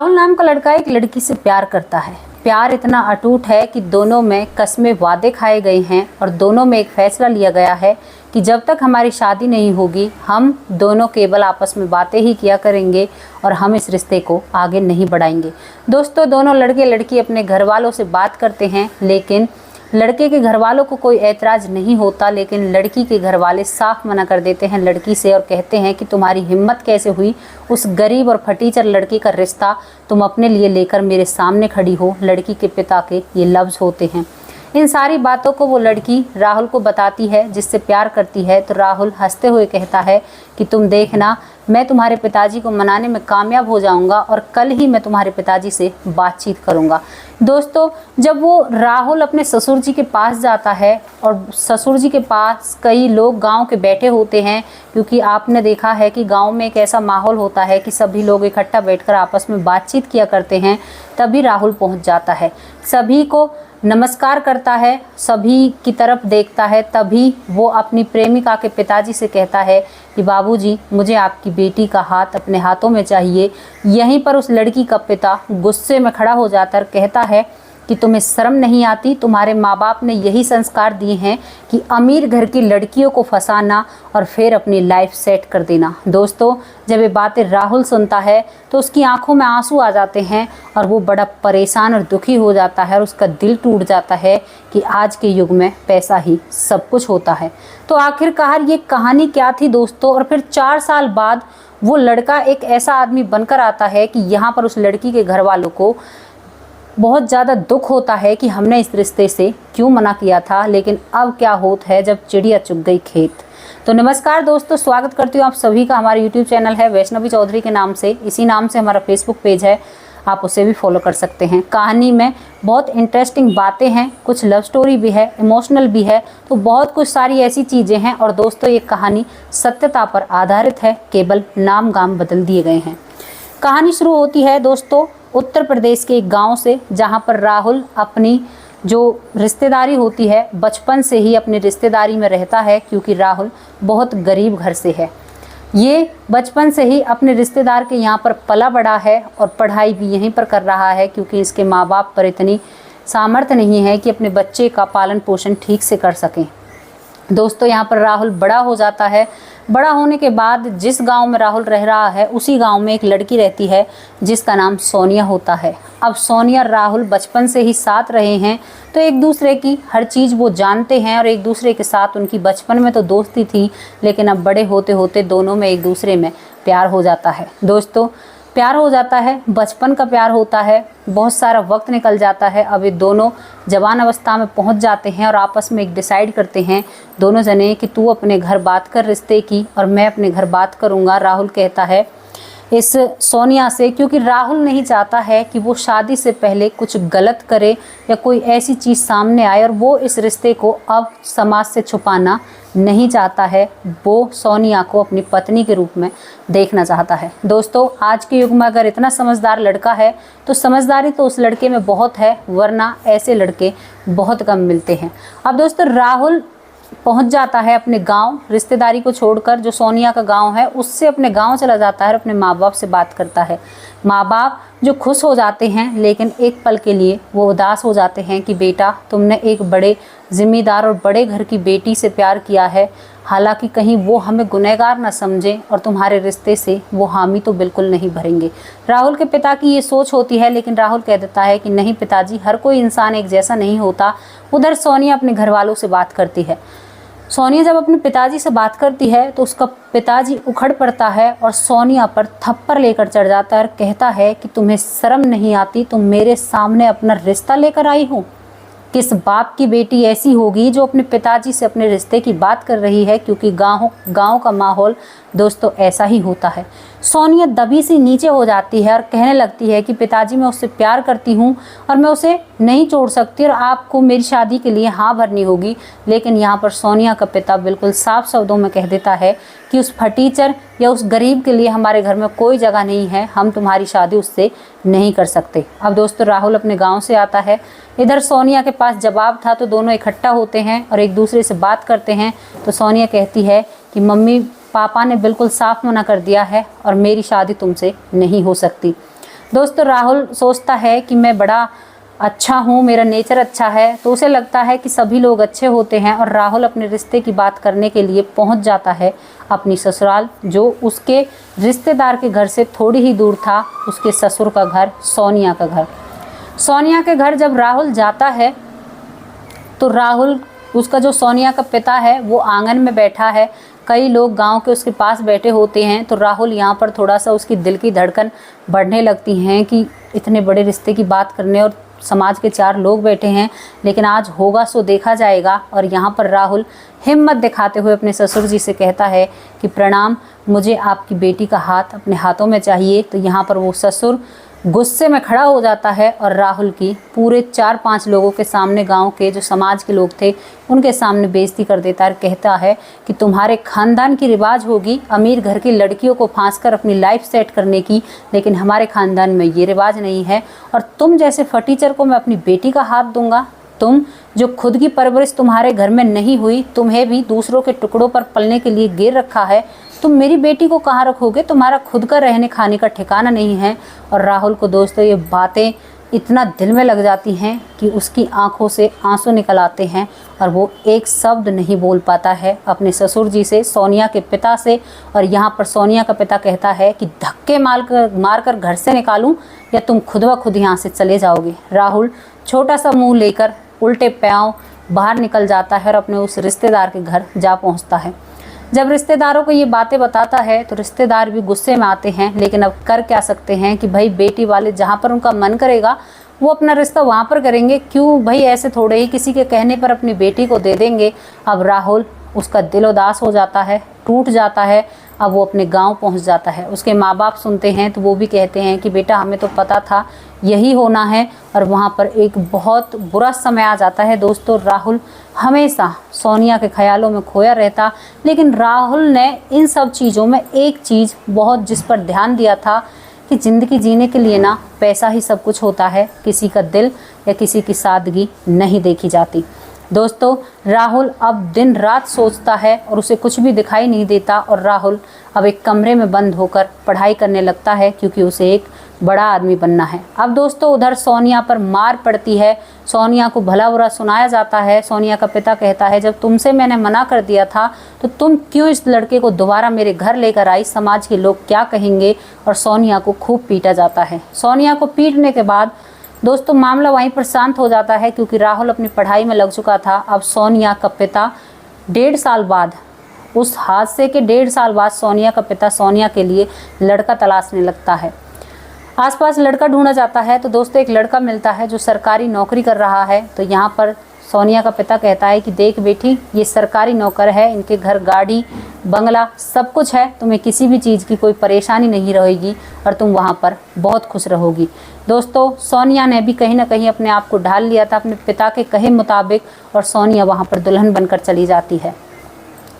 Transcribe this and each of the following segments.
राहुल नाम का लड़का एक लड़की से प्यार करता है। प्यार इतना अटूट है कि दोनों में कस्में वादे खाए गए हैं और दोनों में एक फैसला लिया गया है कि जब तक हमारी शादी नहीं होगी हम दोनों केवल आपस में बातें ही किया करेंगे और हम इस रिश्ते को आगे नहीं बढ़ाएंगे। दोस्तों, दोनों लड़के लड़की अपने घर वालों से बात करते हैं, लेकिन लड़के के घर वालों को कोई ऐतराज़ नहीं होता, लेकिन लड़की के घर वाले साफ मना कर देते हैं लड़की से और कहते हैं कि तुम्हारी हिम्मत कैसे हुई उस गरीब और फटीचर लड़के का रिश्ता तुम अपने लिए लेकर मेरे सामने खड़ी हो। लड़की के पिता के ये लफ्ज़ होते हैं। इन सारी बातों को वो लड़की राहुल को बताती है जिससे प्यार करती है। तो राहुल हंसते हुए कहता है कि तुम देखना, मैं तुम्हारे पिताजी को मनाने में कामयाब हो जाऊंगा और कल ही मैं तुम्हारे पिताजी से बातचीत करूंगा। दोस्तों, जब वो राहुल अपने ससुर जी के पास जाता है और ससुर जी के पास कई लोग गांव के बैठे होते हैं, क्योंकि आपने देखा है कि गांव में एक ऐसा माहौल होता है कि सभी लोग इकट्ठा बैठकर आपस में बातचीत किया करते हैं। तभी राहुल पहुंच जाता है, सभी को नमस्कार करता है, सभी की तरफ देखता है। तभी वो अपनी प्रेमिका के पिताजी से कहता है कि बाबूजी, मुझे आपकी बेटी का हाथ अपने हाथों में चाहिए। यहीं पर उस लड़की का पिता गुस्से में खड़ा हो जाकर कहता है कि तुम्हें शर्म नहीं आती? तुम्हारे माँ बाप ने यही संस्कार दिए हैं कि अमीर घर की लड़कियों को फंसाना और फिर अपनी लाइफ सेट कर देना। दोस्तों, जब ये बातें राहुल सुनता है तो उसकी आंखों में आंसू आ जाते हैं और वो बड़ा परेशान और दुखी हो जाता है और उसका दिल टूट जाता है कि आज के युग में पैसा ही सब कुछ होता है। तो आखिरकार ये कहानी क्या थी दोस्तों? और फिर 4 साल बाद वो लड़का एक ऐसा आदमी बनकर आता है कि यहाँ पर उस लड़की के घर वालों को बहुत ज़्यादा दुख होता है कि हमने इस रिश्ते से क्यों मना किया था, लेकिन अब क्या होता है जब चिड़िया चुग गई खेत। तो नमस्कार दोस्तों, स्वागत करती हूँ आप सभी का। हमारा यूट्यूब चैनल है वैष्णवी चौधरी के नाम से, इसी नाम से हमारा फेसबुक पेज है, आप उसे भी फॉलो कर सकते हैं। कहानी में बहुत इंटरेस्टिंग बातें हैं, कुछ लव स्टोरी भी है, इमोशनल भी है, तो बहुत कुछ सारी ऐसी चीज़ें हैं। और दोस्तों, ये कहानी सत्यता पर आधारित है, केवल नाम गाम बदल दिए गए हैं। कहानी शुरू होती है दोस्तों उत्तर प्रदेश के एक गांव से, जहां पर राहुल अपनी जो रिश्तेदारी होती है बचपन से ही अपनी रिश्तेदारी में रहता है, क्योंकि राहुल बहुत गरीब घर से है। ये बचपन से ही अपने रिश्तेदार के यहाँ पर पला बड़ा है और पढ़ाई भी यहीं पर कर रहा है, क्योंकि इसके माँ बाप पर इतनी सामर्थ्य नहीं है कि अपने बच्चे का पालन पोषण ठीक से कर सकें। दोस्तों, यहाँ पर राहुल बड़ा हो जाता है। बड़ा होने के बाद जिस गांव में राहुल रह रहा है उसी गांव में एक लड़की रहती है जिसका नाम सोनिया होता है। अब सोनिया राहुल बचपन से ही साथ रहे हैं, तो एक दूसरे की हर चीज़ वो जानते हैं और एक दूसरे के साथ उनकी बचपन में तो दोस्ती थी, लेकिन अब बड़े होते होते दोनों में एक दूसरे में प्यार हो जाता है। दोस्तों, प्यार हो जाता है, बचपन का प्यार होता है, बहुत सारा वक्त निकल जाता है। अब ये दोनों जवान अवस्था में पहुंच जाते हैं और आपस में एक डिसाइड करते हैं दोनों जने कि तू अपने घर बात कर रिश्ते की और मैं अपने घर बात करूंगा। राहुल कहता है इस सोनिया से, क्योंकि राहुल नहीं चाहता है कि वो शादी से पहले कुछ गलत करे या कोई ऐसी चीज़ सामने आए, और वो इस रिश्ते को अब समाज से छुपाना नहीं चाहता है। वो सोनिया को अपनी पत्नी के रूप में देखना चाहता है। दोस्तों, आज के युग में अगर इतना समझदार लड़का है तो समझदारी तो उस लड़के में बहुत है, वरना ऐसे लड़के बहुत कम मिलते हैं। अब दोस्तों, राहुल पहुंच जाता है अपने गांव, रिश्तेदारी को छोड़कर जो सोनिया का गांव है उससे अपने गांव चला जाता है और अपने माँ बाप से बात करता है। माँ बाप जो खुश हो जाते हैं, लेकिन एक पल के लिए वो उदास हो जाते हैं कि बेटा, तुमने एक बड़े जिम्मेदार और बड़े घर की बेटी से प्यार किया है, हालांकि कहीं वो हमें गुनहगार ना समझें और तुम्हारे रिश्ते से वो हामी तो बिल्कुल नहीं भरेंगे। राहुल के पिता की ये सोच होती है, लेकिन राहुल कह देता है कि नहीं पिताजी, हर कोई इंसान एक जैसा नहीं होता। उधर सोनिया अपने घर वालों से बात करती है। सोनिया जब अपने पिताजी से बात करती है तो उसका पिताजी उखड़ पड़ता है और सोनिया पर थप्पड़ लेकर चढ़ जाता है और कहता है कि तुम्हें शर्म नहीं आती? तुम मेरे सामने अपना रिश्ता लेकर आई हो? किस बाप की बेटी ऐसी होगी जो अपने पिताजी से अपने रिश्ते की बात कर रही है? क्योंकि गांव का माहौल दोस्तों ऐसा ही होता है। सोनिया दबी सी नीचे हो जाती है और कहने लगती है कि पिताजी, मैं उससे प्यार करती हूँ और मैं उसे नहीं छोड़ सकती और आपको मेरी शादी के लिए हाँ भरनी होगी। लेकिन यहाँ पर सोनिया का पिता बिल्कुल साफ शब्दों में कह देता है कि उस फटीचर या उस गरीब के लिए हमारे घर में कोई जगह नहीं है, हम तुम्हारी शादी उससे नहीं कर सकते। अब दोस्तों, राहुल अपने गाँव से आता है। इधर सोनिया के पास जवाब था, तो दोनों इकट्ठा होते हैं और एक दूसरे से बात करते हैं। तो सोनिया कहती है कि मम्मी पापा ने बिल्कुल साफ मना कर दिया है और मेरी शादी तुमसे नहीं हो सकती। दोस्तों राहुल सोचता है कि मैं बड़ा अच्छा हूँ, मेरा नेचर अच्छा है, तो उसे लगता है कि सभी लोग अच्छे होते हैं और राहुल अपने रिश्ते की बात करने के लिए पहुँच जाता है अपनी ससुराल, जो उसके रिश्तेदार के घर से थोड़ी ही दूर था, उसके ससुर का घर, सोनिया का घर। सोनिया के घर जब राहुल जाता है तो राहुल, उसका जो सोनिया का पिता है वो आंगन में बैठा है, कई लोग गांव के उसके पास बैठे होते हैं। तो राहुल यहाँ पर थोड़ा सा उसकी दिल की धड़कन बढ़ने लगती हैं कि इतने बड़े रिश्ते की बात करने और समाज के 4 लोग बैठे हैं, लेकिन आज होगा सो देखा जाएगा। और यहाँ पर राहुल हिम्मत दिखाते हुए अपने ससुर जी से कहता है कि प्रणाम, मुझे आपकी बेटी का हाथ अपने हाथों में चाहिए। तो यहाँ पर वो ससुर गुस्से में खड़ा हो जाता है और राहुल की पूरे 4-5 लोगों के सामने, गांव के जो समाज के लोग थे उनके सामने बेइज्जती कर देता है। कहता है कि तुम्हारे खानदान की रिवाज होगी अमीर घर की लड़कियों को फांस कर अपनी लाइफ सेट करने की, लेकिन हमारे खानदान में ये रिवाज नहीं है। और तुम जैसे फटीचर को मैं अपनी बेटी का हाथ दूंगा? तुम जो खुद की परवरिश तुम्हारे घर में नहीं हुई, तुम्हें भी दूसरों के टुकड़ों पर पलने के लिए गिर रखा है, तुम मेरी बेटी को कहाँ रखोगे? तुम्हारा खुद का रहने खाने का ठिकाना नहीं है। और राहुल को दोस्तों ये बातें इतना दिल में लग जाती हैं कि उसकी आंखों से आंसू निकल आते हैं और वो एक शब्द नहीं बोल पाता है अपने ससुर जी से, सोनिया के पिता से। और यहाँ पर सोनिया का पिता कहता है कि धक्के मार कर घर से निकालूं या तुम खुद ब खुद यहाँ से चले जाओगे। राहुल छोटा सा मुँह लेकर उल्टे पाँव बाहर निकल जाता है और अपने उस रिश्तेदार के घर जा पहुँचता है। जब रिश्तेदारों को ये बातें बताता है तो रिश्तेदार भी गुस्से में आते हैं, लेकिन अब कर क्या सकते हैं कि भाई बेटी वाले जहाँ पर उनका मन करेगा वो अपना रिश्ता वहाँ पर करेंगे, क्यों भाई ऐसे थोड़े ही किसी के कहने पर अपनी बेटी को दे देंगे। अब राहुल, उसका दिल उदास हो जाता है, टूट जाता है। अब वो अपने गांव पहुंच जाता है। उसके माँ बाप सुनते हैं तो वो भी कहते हैं कि बेटा हमें तो पता था यही होना है। और वहाँ पर एक बहुत बुरा समय आ जाता है दोस्तों। राहुल हमेशा सोनिया के ख्यालों में खोया रहता, लेकिन राहुल ने इन सब चीज़ों में एक चीज़ बहुत जिस पर ध्यान दिया था कि ज़िंदगी जीने के लिए ना पैसा ही सब कुछ होता है, किसी का दिल या किसी की सादगी नहीं देखी जाती। दोस्तों राहुल अब दिन रात सोचता है और उसे कुछ भी दिखाई नहीं देता और राहुल अब एक कमरे में बंद होकर पढ़ाई करने लगता है, क्योंकि उसे एक बड़ा आदमी बनना है। अब दोस्तों उधर सोनिया पर मार पड़ती है, सोनिया को भला बुरा सुनाया जाता है। सोनिया का पिता कहता है जब तुमसे मैंने मना कर दिया था तो तुम क्यों इस लड़के को दोबारा मेरे घर लेकर आई, समाज के लोग क्या कहेंगे। और सोनिया को खूब पीटा जाता है। सोनिया को पीटने के बाद दोस्तों मामला वहीं पर शांत हो जाता है, क्योंकि राहुल अपनी पढ़ाई में लग चुका था। अब सोनिया का पिता 1.5 साल बाद, उस हादसे के 1.5 साल बाद सोनिया का पिता सोनिया के लिए लड़का तलाशने लगता है। आसपास लड़का ढूंढा जाता है तो दोस्तों एक लड़का मिलता है जो सरकारी नौकरी कर रहा है। तो यहाँ पर सोनिया का पिता कहता है कि देख बेटी, ये सरकारी नौकर है, इनके घर गाड़ी बंगला सब कुछ है, तुम्हें किसी भी चीज़ की कोई परेशानी नहीं रहेगी और तुम वहाँ पर बहुत खुश रहोगी। दोस्तों सोनिया ने भी कहीं ना कहीं अपने आप को ढाल लिया था अपने पिता के कहे मुताबिक, और सोनिया वहाँ पर दुल्हन बनकर चली जाती है।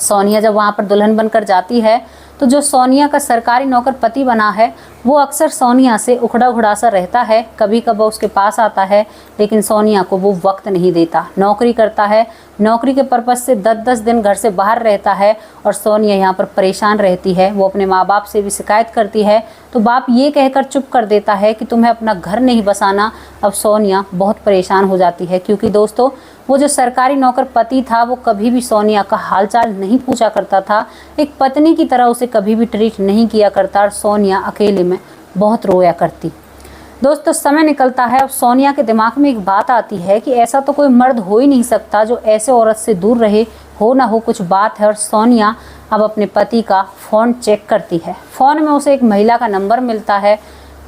सोनिया जब वहाँ पर दुल्हन बनकर जाती है तो जो सोनिया का सरकारी नौकर पति बना है वो अक्सर सोनिया से उखड़ा उखड़ा सा रहता है, कभी कभी उसके पास आता है, लेकिन सोनिया को वो वक्त नहीं देता। नौकरी करता है, नौकरी के पर्पज़ से 10-10 दिन घर से बाहर रहता है और सोनिया यहाँ पर परेशान रहती है। वो अपने माँ बाप से भी शिकायत करती है तो बाप ये कहकर चुप कर देता है कि तुम्हें अपना घर नहीं बसाना। अब सोनिया बहुत परेशान हो जाती है, क्योंकि दोस्तों वो जो सरकारी नौकर पति था वो कभी भी सोनिया का हालचाल नहीं पूछा करता था, एक पत्नी की तरह उसे कभी भी ट्रीट नहीं किया करता और सोनिया अकेले में बहुत रोया करती। दोस्तों समय निकलता है। अब सोनिया के दिमाग में एक बात आती है कि ऐसा तो कोई मर्द हो ही नहीं सकता जो ऐसे औरत से दूर रहे, हो ना हो कुछ बात है। और सोनिया अब अपने पति का फ़ोन चेक करती है। फ़ोन में उसे एक महिला का नंबर मिलता है,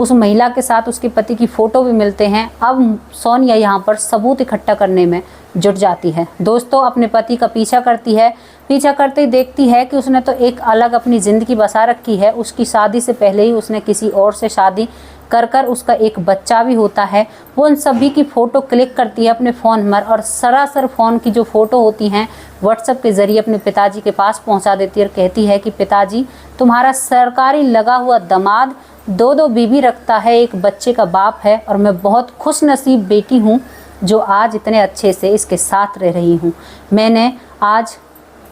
उस महिला के साथ उसके पति की फ़ोटो भी मिलते हैं। अब सोनिया यहाँ पर सबूत इकट्ठा करने में जुट जाती है। दोस्तों अपने पति का पीछा करती है, पीछा करते ही देखती है कि उसने तो एक अलग अपनी ज़िंदगी बसा रखी है। उसकी शादी से पहले ही उसने किसी और से शादी कर उसका एक बच्चा भी होता है। वो उन सभी की फ़ोटो क्लिक करती है अपने फ़ोन पर और सरासर फ़ोन की जो फ़ोटो होती हैं व्हाट्सएप के ज़रिए अपने पिताजी के पास पहुंचा देती है और कहती है कि पिताजी, तुम्हारा सरकारी लगा हुआ दामाद 2 बीवी रखता है, एक बच्चे का बाप है और मैं बहुत खुश नसीब बेटी हूँ जो आज इतने अच्छे से इसके साथ रह रही हूँ। मैंने आज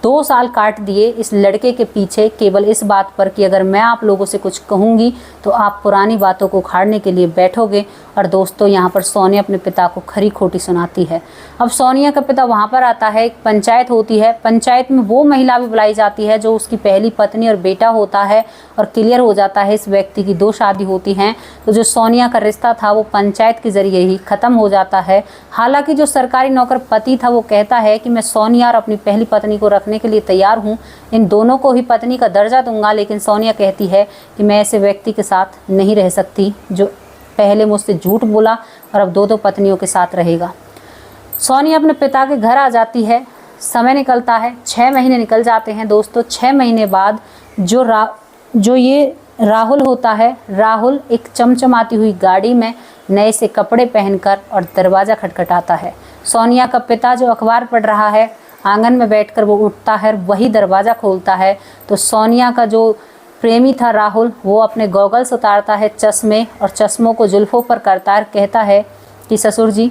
2 साल काट दिए इस लड़के के पीछे केवल इस बात पर कि अगर मैं आप लोगों से कुछ कहूँगी तो आप पुरानी बातों को उखाड़ने के लिए बैठोगे। और दोस्तों यहाँ पर सोनिया अपने पिता को खरी खोटी सुनाती है। अब सोनिया का पिता वहाँ पर आता है, एक पंचायत होती है, पंचायत में वो महिला भी बुलाई जाती है जो उसकी पहली पत्नी और बेटा होता है, और क्लियर हो जाता है इस व्यक्ति की 2 शादी होती हैं। तो जो सोनिया का रिश्ता था वो पंचायत के ज़रिए ही ख़त्म हो जाता है। हालांकि जो सरकारी नौकर पति था वो कहता है कि मैं सोनिया और अपनी पहली पत्नी को रखने के लिए तैयार हूँ, इन दोनों को ही पत्नी का दर्जा दूंगा। लेकिन सोनिया कहती है कि मैं ऐसे व्यक्ति के साथ नहीं रह सकती जो पहले मुझसे झूठ बोला और अब 2 पत्नियों के साथ रहेगा। सोनिया अपने पिता के घर आ जाती है। समय निकलता है, 6 महीने निकल जाते हैं दोस्तों। 6 महीने बाद जो ये राहुल होता है, राहुल एक चमचमाती हुई गाड़ी में नए से कपड़े पहनकर और दरवाज़ा खटखटाता है। सोनिया का पिता जो अखबार पढ़ रहा है, आंगन में बैठकर वो उठता है, वही दरवाज़ा खोलता है तो सोनिया का जो प्रेमी था राहुल, वो अपने गॉगल्स उतारता है, चश्मे, और चश्मों को जुल्फ़ों पर करता है, कहता है कि ससुर जी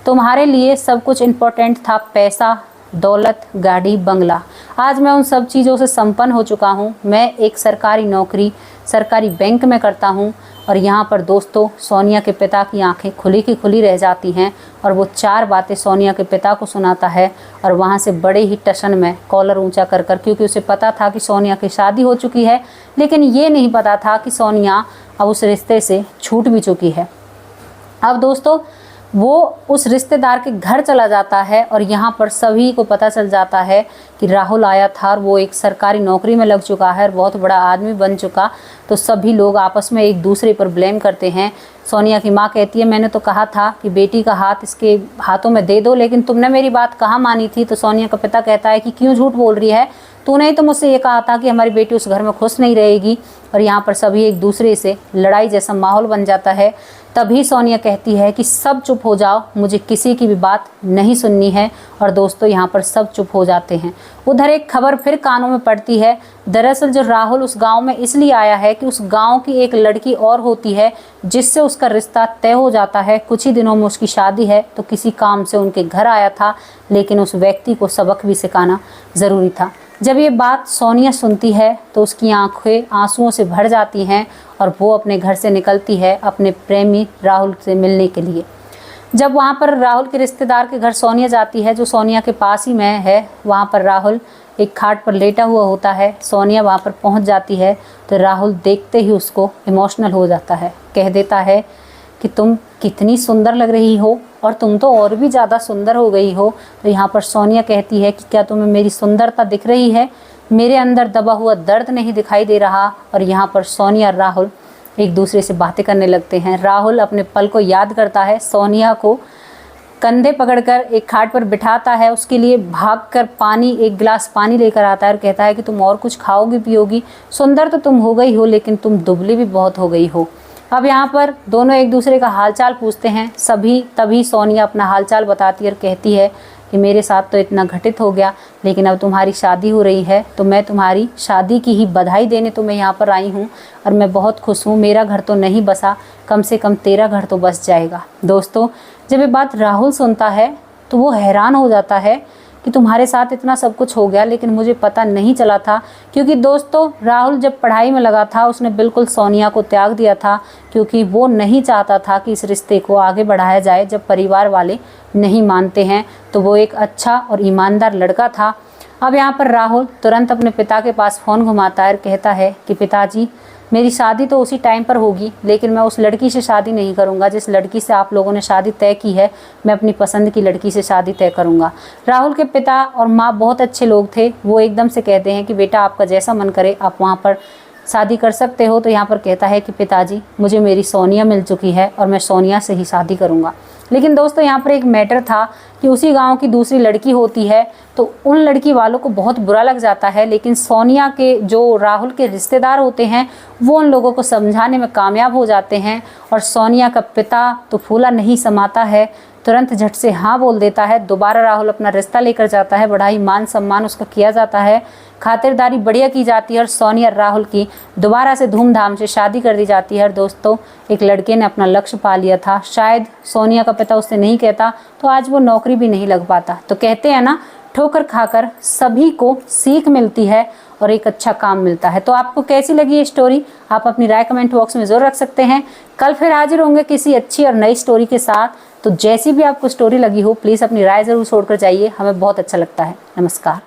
तुम्हारे लिए सब कुछ इम्पोर्टेंट था, पैसा, दौलत, गाड़ी, बंगला। आज मैं उन सब चीज़ों से संपन्न हो चुका हूँ। मैं एक सरकारी नौकरी सरकारी बैंक में करता हूँ। और यहाँ पर दोस्तों सोनिया के पिता की आंखें खुली की खुली रह जाती हैं और वो 4 बातें सोनिया के पिता को सुनाता है। और वहाँ से बड़े ही टशन में कॉलर ऊंचा कर कर, क्योंकि उसे पता था कि सोनिया की शादी हो चुकी है, लेकिन ये नहीं पता था कि सोनिया अब उस रिश्ते से छूट भी चुकी है। अब दोस्तों वो उस रिश्तेदार के घर चला जाता है और यहाँ पर सभी को पता चल जाता है कि राहुल आया था और वो एक सरकारी नौकरी में लग चुका है और बहुत बड़ा आदमी बन चुका। तो सभी लोग आपस में एक दूसरे पर ब्लेम करते हैं। सोनिया की माँ कहती है मैंने तो कहा था कि बेटी का हाथ इसके हाथों में दे दो, लेकिन तुमने मेरी बात कहाँ मानी थी। तो सोनिया का पिता कहता है कि क्यों झूठ बोल रही है, तूने ही तो मुझसे ये कहा था कि हमारी बेटी उस घर में खुश नहीं रहेगी। और यहाँ पर सभी एक दूसरे से लड़ाई जैसा माहौल बन जाता है। तभी सोनिया कहती है कि सब चुप हो जाओ, मुझे किसी की भी बात नहीं सुननी है। और दोस्तों यहाँ पर सब चुप हो जाते हैं। उधर एक खबर फिर कानों में पड़ती है। दरअसल जो राहुल उस गांव में इसलिए आया है कि उस गांव की एक लड़की और होती है जिससे उसका रिश्ता तय हो जाता है। कुछ ही दिनों में उसकी शादी है, तो किसी काम से उनके घर आया था, लेकिन उस व्यक्ति को सबक भी सिखाना ज़रूरी था। जब ये बात सोनिया सुनती है तो उसकी आंखें आंसुओं से भर जाती हैं और वो अपने घर से निकलती है अपने प्रेमी राहुल से मिलने के लिए। जब वहाँ पर राहुल के रिश्तेदार के घर सोनिया जाती है, जो सोनिया के पास ही में है, वहाँ पर राहुल एक खाट पर लेटा हुआ होता है। सोनिया वहाँ पर पहुँच जाती है तो राहुल देखते ही उसको इमोशनल हो जाता है, कह देता है कि तुम कितनी सुंदर लग रही हो और तुम तो और भी ज़्यादा सुंदर हो गई हो। तो यहाँ पर सोनिया कहती है कि क्या तुम्हें मेरी सुंदरता दिख रही है, मेरे अंदर दबा हुआ दर्द नहीं दिखाई दे रहा। और यहाँ पर सोनिया और राहुल एक दूसरे से बातें करने लगते हैं। राहुल अपने पल को याद करता है, सोनिया को कंधे पकड़कर एक खाट पर बिठाता है, उसके लिए भागकर एक गिलास पानी लेकर आता है और कहता है कि तुम और कुछ खाओगी पियोगी, सुंदर तो तुम हो गई हो लेकिन तुम दुबली भी बहुत हो गई हो। अब यहाँ पर दोनों एक दूसरे का हालचाल पूछते हैं। तभी सोनिया अपना हालचाल बताती है और कहती है कि मेरे साथ तो इतना घटित हो गया, लेकिन अब तुम्हारी शादी हो रही है तो मैं तुम्हारी शादी की ही बधाई देने तो मैं यहाँ पर आई हूँ और मैं बहुत खुश हूँ। मेरा घर तो नहीं बसा, कम से कम तेरा घर तो बस जाएगा। दोस्तों जब ये बात राहुल सुनता है तो वो हैरान हो जाता है कि तुम्हारे साथ इतना सब कुछ हो गया, लेकिन मुझे पता नहीं चला था। क्योंकि दोस्तों राहुल जब पढ़ाई में लगा था उसने बिल्कुल सोनिया को त्याग दिया था, क्योंकि वो नहीं चाहता था कि इस रिश्ते को आगे बढ़ाया जाए जब परिवार वाले नहीं मानते हैं। तो वो एक अच्छा और ईमानदार लड़का था। अब यहाँ पर राहुल तुरंत अपने पिता के पास फ़ोन घुमाता है और कहता है कि पिताजी मेरी शादी तो उसी टाइम पर होगी, लेकिन मैं उस लड़की से शादी नहीं करूंगा जिस लड़की से आप लोगों ने शादी तय की है। मैं अपनी पसंद की लड़की से शादी तय करूंगा। राहुल के पिता और माँ बहुत अच्छे लोग थे। वो एकदम से कहते हैं कि बेटा आपका जैसा मन करे आप वहाँ पर शादी कर सकते हो। तो यहाँ पर कहता है कि पिताजी मुझे मेरी सोनिया मिल चुकी है और मैं सोनिया से ही शादी करूँगा। लेकिन दोस्तों यहाँ पर एक मैटर था कि उसी गांव की दूसरी लड़की होती है, तो उन लड़की वालों को बहुत बुरा लग जाता है। लेकिन सोनिया के जो राहुल के रिश्तेदार होते हैं वो उन लोगों को समझाने में कामयाब हो जाते हैं और सोनिया का पिता तो फूला नहीं समाता है, तुरंत झट से हाँ बोल देता है। दोबारा राहुल अपना रिश्ता लेकर जाता है, बड़ा ही मान सम्मान उसका किया जाता है, खातिरदारी बढ़िया की जाती है और सोनिया और राहुल की दोबारा से धूमधाम से शादी कर दी जाती है। और दोस्तों एक लड़के ने अपना लक्ष्य पा लिया था। शायद सोनिया का पिता उससे नहीं कहता तो आज वो नौकरी भी नहीं लग पाता। तो कहते हैं ना ठोकर खाकर सभी को सीख मिलती है और एक अच्छा काम मिलता है। तो आपको कैसी लगी ये स्टोरी, आप अपनी राय कमेंट बॉक्स में ज़रूर रख सकते हैं। कल फिर हाजिर होंगे किसी अच्छी और नई स्टोरी के साथ। तो जैसी भी आपको स्टोरी लगी हो प्लीज़ अपनी राय ज़रूर छोड़कर जाइए, हमें बहुत अच्छा लगता है। नमस्कार।